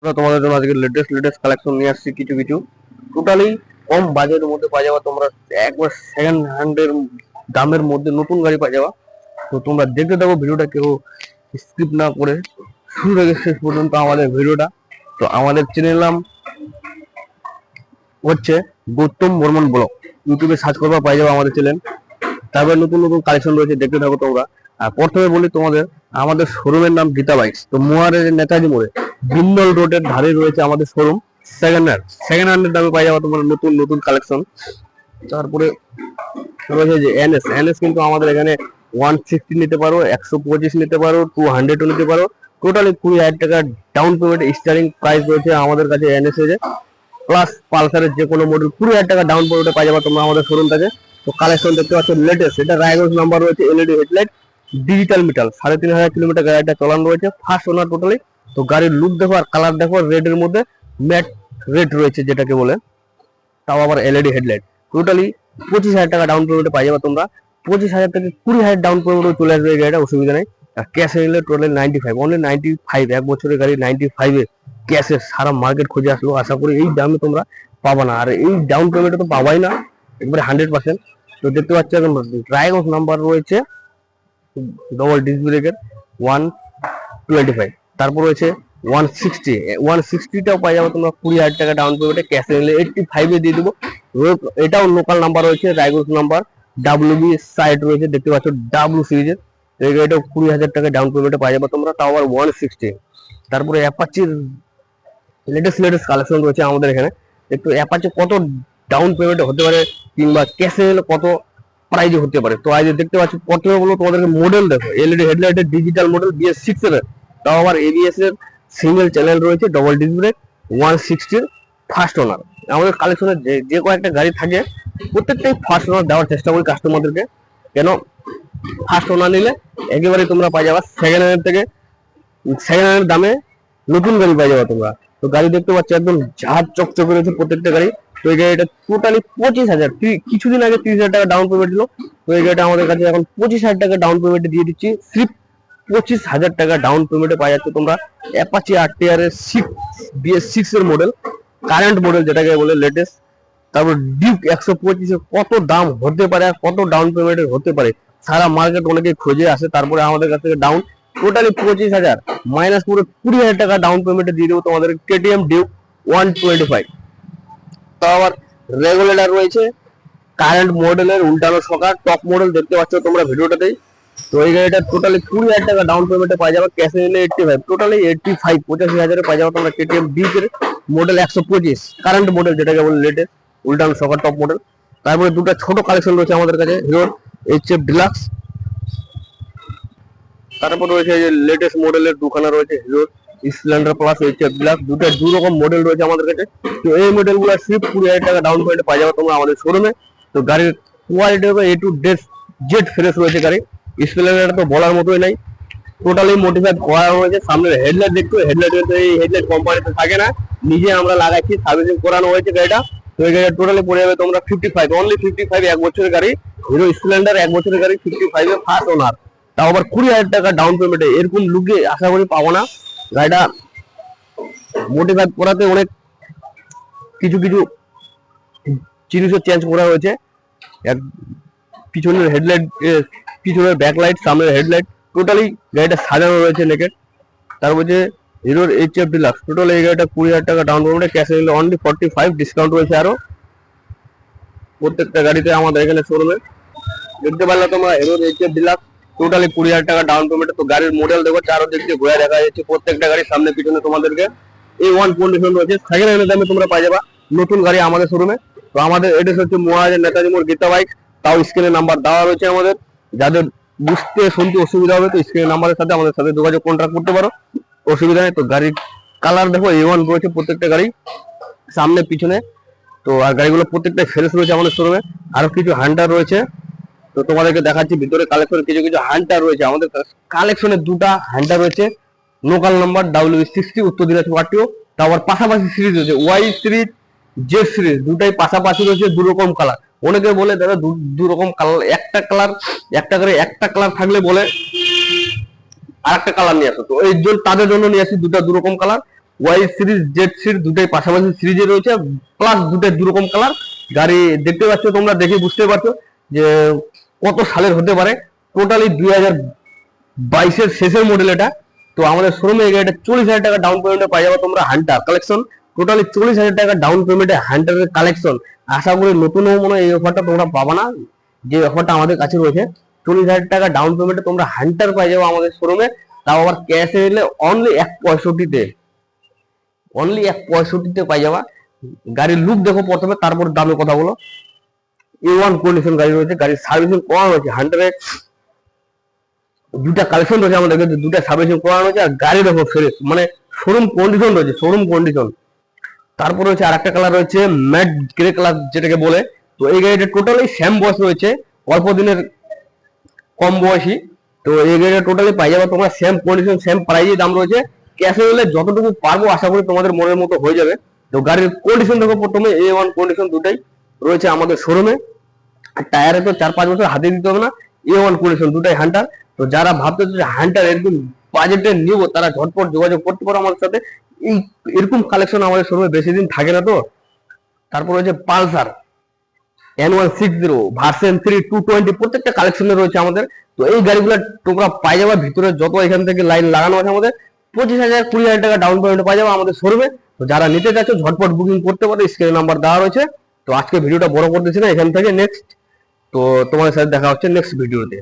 আমরা তোমাদের জন্য আজকে লেটেস্ট কালেকশন নিয়ে আসছি কিছু কিছু টোটালি কম বাজেটের মধ্যে পাওয়া যাবে। তোমরা একবার সেকেন্ড হ্যান্ডের দামের মধ্যে নতুন গাড়ি পাওয়া যাবে। তো তোমরা দেখতে থাকো ভিডিওটা, কেউ স্কিপ না করে শুরু থেকে শেষ পর্যন্ত আমাদের ভিডিওটা। তো আমাদের চ্যানেল নাম হচ্ছে গৌতম বর্মন ব্লগ, ইউটিউবে সার্চ করবা পাই যাবে আমাদের চ্যানেল। তারপরে নতুন নতুন কালেকশন রয়েছে, দেখতে থাকো তোমরা। আর প্রথমে বলি তোমাদের, আমাদের শোরুমের নাম গীতা বাইকস। তো মোয়ারের নেতাজি মোড়ে বিন্দল রোডের ধারে রয়েছে আমাদের শোরুম। সেকেন্ড হ্যান্ডের দামে পাই যাবে তোমরা নতুন নতুন কালেকশন। তারপরে রয়েছে যে এনএস এনএস, কিন্তু আমাদের এখানে 160 নিতে পারো, 125 নিতে পারো, 200 নিতে পারো। টোটালি 20,000 টাকা ডাউন পেমেন্ট স্টার্টিং প্রাইস রয়েছে আমাদের কাছে এনএস এর। প্লাস পালসারের যে কোনো মডেল 20,000 টাকা ডাউন পেমেন্টে পাই যাবে তোমরা আমাদের শোরুম থেকে। তো কালেকশন দেখতে পাচ্ছ লেটেস্ট, এটা রায়গঞ্জ নাম্বার রয়েছে, LED headlight, digital meter, 3,500 kilometre গাড়িটা চালানো রয়েছে, ফার্স্ট ওনার টোটালি। তো গাড়ির লুক দেখো আর কালার দেখো, রেডের মধ্যে ম্যাট রেড রয়েছে যেটাকে বলে, তাও আবার এলইডি হেডলাইট। টোটালি 25,000 টাকা ডাউন পেমেন্টে পাই যাবে তোমরা। 25,000 থেকে 20,000 ডাউন পেমেন্টে চলে আসবে এই গাড়িটা, অসুবিধা নেই। আর ক্যাশে নিলে টোটালি 95, অনলি 95, 1 বছরের গাড়ি 95 ক্যাশে সারা মার্কেট খুঁজে আসলো। আশা করি এই দামে তোমরা পাবা না, আর এই ডাউন পেমেন্টে তো পাবাই না একবারে 100%। তো দেখতে পাচ্ছ এখন রায়গঞ্জ নাম্বার রয়েছে, ডবল ডিস্ক ব্রেকের 125। তারপর রয়েছে 160, 160টাও পাই যাবে তোমরা 20,000 টাকা ডাউন পেমেন্টে, ক্যাশে নিলে 85 দিয়ে দেবো। এটাও লোকাল নাম্বার রয়েছে, রায়গঞ্জ নাম্বার, ডাব্লিউবি সাইড রয়েছে, দেখতে পাচ্ছ ডাব্লিউ সিরিজের। এটাও 20,000 টাকা ডাউন পেমেন্টে পাই যাবে তোমরা, তাও আবার 160। তারপরে অ্যাপাচির লেটেস্ট কালেকশন রয়েছে আমাদের এখানে। একটু অ্যাপাচি কত ডাউন পেমেন্টে হতে পারে কিংবা ক্যাশে নিলে কত প্রাইজে হতে পারে। তো আজ দেখতে পাচ্ছি, প্রথমে বলবো তোমাদেরকে মডেল দেখো, এলইডি হেডলাইটের ডিজিটাল মডেল BS6 এর, তাও আবার এবিএস এর সিঙ্গেল চ্যানেল রয়েছে, double disc brake, 160 first owner. আমাদের কালেকশনে যে কয়েকটা গাড়ি থাকে প্রত্যেকটাই ফার্স্ট ওনার দেওয়ার চেষ্টা করি কাস্টমারদেরকে। কেন ফার্স্ট ওনার নিলে একেবারে তোমরা পাই যাবা সেকেন্ড হ্যান্ডের থেকে, সেকেন্ড হ্যান্ডের দামে নতুন গাড়ি পাই যাবা তোমরা। তো গাড়ি দেখতে পাচ্ছ একদম ঝাঁঝ চকচকে রয়েছে প্রত্যেকটা গাড়ি। তো এই গাড়িটা টোটালি 25,000, কিছুদিন আগে 30,000 টাকা ডাউন পেমেন্ট ছিল। তো এই গাড়িটা আমাদের কাছে এখন 25,000 টাকা ডাউন পেমেন্টে দিয়ে দিচ্ছি। 25,000 টাকা ডাউন পেমেন্টে পাই যাচ্ছে তোমরা অ্যাপাচি RTR এর BS6 এর মডেল, কারেন্ট মডেল যেটাকে বলে লেটেস্ট। তারপর ডিউক 125 কত দাম হতে পারে আর কত ডাউন পেমেন্টের হতে পারে, সারা মার্কেট অনেকে খুঁজে আসে। তারপরে আমাদের কাছ থেকে ডাউন টোটালি 25,000 মাইনাস পুরো 20,000 টাকা ডাউন পেমেন্টে দিয়ে দেবো তোমাদের কেটিএম ডিউক 125। তো আবার রেগুলেটর রয়েছে, কারেন্ট মডেলের উল্টানো সকার, টপ মডেল দেখতে পাচ্ছ তোমরা ভিডিওটাতেই। তো এই গাড়িটা টোটালি 20,000 টাকা ডাউন পেমেন্টে পাই যাবে, ক্যাশে নিলে 85, টোটালি 85, 85,000 পাই যাবে তোমরা কেটিএম ডিউক এর মডেল 125 কারেন্ট মডেল যেটাকে বলে লেটেস্ট উল্টানো সকার টপ মডেল। তারপরে দুটো ছোট কালেকশন রয়েছে আমাদের কাছে, হিরোর HF ডিলাক্স। তারপর রয়েছে যে লেটেস্ট মডেলের দুখানা রয়েছে, হিরোর স্প্লেন্ডার প্লাস HF ডিলাক্স, দু রকম মডেল রয়েছে আমাদের কাছে। তো এই মডেলগুলো সিফট 20,000 টাকা ডাউন পেমেন্টে পাই যাবে তোমরা আমাদের শোরুমে। তো গাড়ির কোয়ালিটি হবে A to Z ফ্রেশ রয়েছে গাড়ি। স্প্লেন্ডার তো বলার মতোই নাই, টোটালি মডিফাইড করা রয়েছে। সামনের হেডলাইট দেখতে, হেডলাইট এই হেডলাইট কোম্পানিতে থাকে না, নিজে আমরা লাগাইছি, সার্ভিসিং করানো হয়েছে গাড়িটা। তো এই গাড়িটা টোটালি পড়ে যাবে তোমরা 55, অনলি 55, 1 বছরের গাড়ি, হিরো স্প্লেন্ডার 1 বছরের গাড়ি, 55 ফার্স্ট ওনার, তাও আবার 20,000 টাকা ডাউন পেমেন্টে। এরকম লুকে আশা করি পাবো না। গাড়িটা মডিফাইড করাতে অনেক কিছু কিছু জিনিসও চেঞ্জ করা হয়েছে। পিছনের হেডলাইট, পিছনের ব্যাকলাইট, সামনের হেডলাইট, টোটালি গাড়িটা সাজানো রয়েছে নেকেট। তারপর যে হিরোর HF ডিলাক্স, টোটাল এই গাড়িটা 20,000 টাকা ডাউন পেমেন্টে, ক্যাশে নিলে অনলি 45 ডিসকাউন্ট রয়েছে আরো প্রত্যেকটা গাড়িতে আমাদের এখানে শোরুমে। দেখতে পারলে তোমরা হিরোর HF ডিলাক্স টোটালি 20,000 টাকা ডাউন পেমেন্টে। তো গাড়ির মডেল দেখো, চারদিক দিয়ে ঘুরে দেখা যাচ্ছে প্রত্যেকটা গাড়ির সামনে পিছনে তোমাদেরকে এই ওয়ান কন্ডিশন রয়েছে। সেকেন্ড হ্যান্ডের দামে তোমরা পাই যাবা নতুন গাড়ি আমাদের শোরুমে। তো আমাদের এড্রেস হচ্ছে মহারাজের নেতাজি মোড়, গীতা বাইক, তাও স্ক্রিনে নাম্বার দেওয়া রয়েছে আমাদের। যাদের বুঝতে শুনতে অসুবিধা হবে তো স্ক্রিনের নাম্বারের সাথে আমাদের সাথে যোগাযোগ কন্ট্যাক্ট করতে পারো, অসুবিধা নেই। তো গাড়ির কালার দেখো A1 রয়েছে প্রত্যেকটা গাড়ি সামনে পিছনে। তো আর গাড়িগুলো প্রত্যেকটা ফ্রেশ রয়েছে আমাদের শোরুমে। আরো কিছু হান্টার রয়েছে, তো তোমাদেরকে দেখাচ্ছি ভিতরে কালেকশন। কিছু কিছু হান্টার রয়েছে আমাদের কালেকশনে, দুটা হান্টার রয়েছে, লোকাল নাম্বার W60 উত্তর দিনাজপুর RTO। তারপর পাশাপাশি সিরিজ রয়েছে, Y সিরিজ, Z সিরিজ, দুটাই পাশাপাশি রয়েছে, দু রকম কালার। অনেকে বলে দাদা দু রকম কালার, একটা করে একটা কালার থাকলে বলে আর একটা কালার নিয়ে আসো। তো এই জন্য তাদের জন্য নিয়ে আসি দুটা দু রকম colour. Y series, Z series দুটাই পাশাপাশি সিরিজে রয়েছে, প্লাস দুটাই দুরকম কালার। গাড়ি দেখতে পাচ্ছ তোমরা, দেখে বুঝতে পারছো যে কত সালের হতে পারে। টোটালি 2022-এর শেষের মডেল এটা। তো আমাদের শোরুমে এই গাড়িটা 40,000 টাকা ডাউন পেমেন্টে পাই যাবে তোমরা হান্টার কালেকশন। টোটালি 40,000 টাকা ডাউন পেমেন্টে হান্টারের কালেকশন। আশা করি নতুন মনে হয় এই অফারটা তোমরা পাবা না, যে অফারটা আমাদের কাছে রয়েছে। 40,000 টাকা ডাউন পেমেন্টে তোমরা হান্টার পাই যাবে আমাদের শোরুমে, তাও আবার ক্যাশে এলে অনলি 1.65-তে, অনলি 1.65-তে পাই যাবা। গাড়ির লুক দেখো প্রথমে, তারপর দামের কথা বলো। A1 কন্ডিশন গাড়ি রয়েছে, গাড়ির সার্ভিসিং করা রয়েছে হান্টারের। দুটা কালেকশন রয়েছে আমাদের কাছে, দুটা সার্ভিসিং করানো হয়েছে। আর গাড়ি দেখো ফ্রেশ, মানে শোরুম কন্ডিশন রয়েছে, শোরুম কন্ডিশন। তারপর রয়েছে আরেকটা কালার রয়েছে ম্যাট গ্রে কালার যেটাকে বলে। তো এই গাড়িটা টোটালি সেম বয়স রয়েছে, অল্প দিনের কম বয়সী। তো এই গাড়িটা টোটালি পাই যাবে তোমরা সেম কন্ডিশন, সেম প্রাইজে দাম রয়েছে। ক্যাশে হলে যতটুকু পারবো আশা করি তোমাদের মনের মতো হয়ে যাবে। তো গাড়ির কন্ডিশন দেখো প্রথমে, A1 কন্ডিশন দুটাই রয়েছে আমাদের শোরুমে। আর টায়ারে তো 4-5 বছর হাতে দিতে হবে না, A1 কন্ডিশন দুটাই হান্টার। তো যারা ভাবতেছে যে হান্টার এরকম বাজেটে নিব, তারা ঝটপট যোগাযোগ করতে পারো আমাদের সাথে। এই এরকম কালেকশন আমাদের শোরুমে বেশি দিন থাকে না তো। তারপর রয়েছে পালসার N160 ভার্সন 3 220, প্রত্যেকটা কালেকশনে রয়েছে আমাদের। তো এই গাড়িগুলো তোমরা পাই যাবে ভিতরে যত এখান থেকে লাইন লাগানো আছে আমাদের। 25,000 20,000 টাকা ডাউন পেমেন্ট পাই যাবে আমাদের শোরুমে। তো যারা নিতে চাচ্ছ ঝটপট বুকিং করতে পারো, স্ক্রিনে নাম্বার দেওয়া রয়েছে। তো আজকে ভিডিওটা বড় করতেছি না, এখান থেকে নেক্সট, তো তোমাদের সাথে দেখা হচ্ছে নেক্সট ভিডিওতে।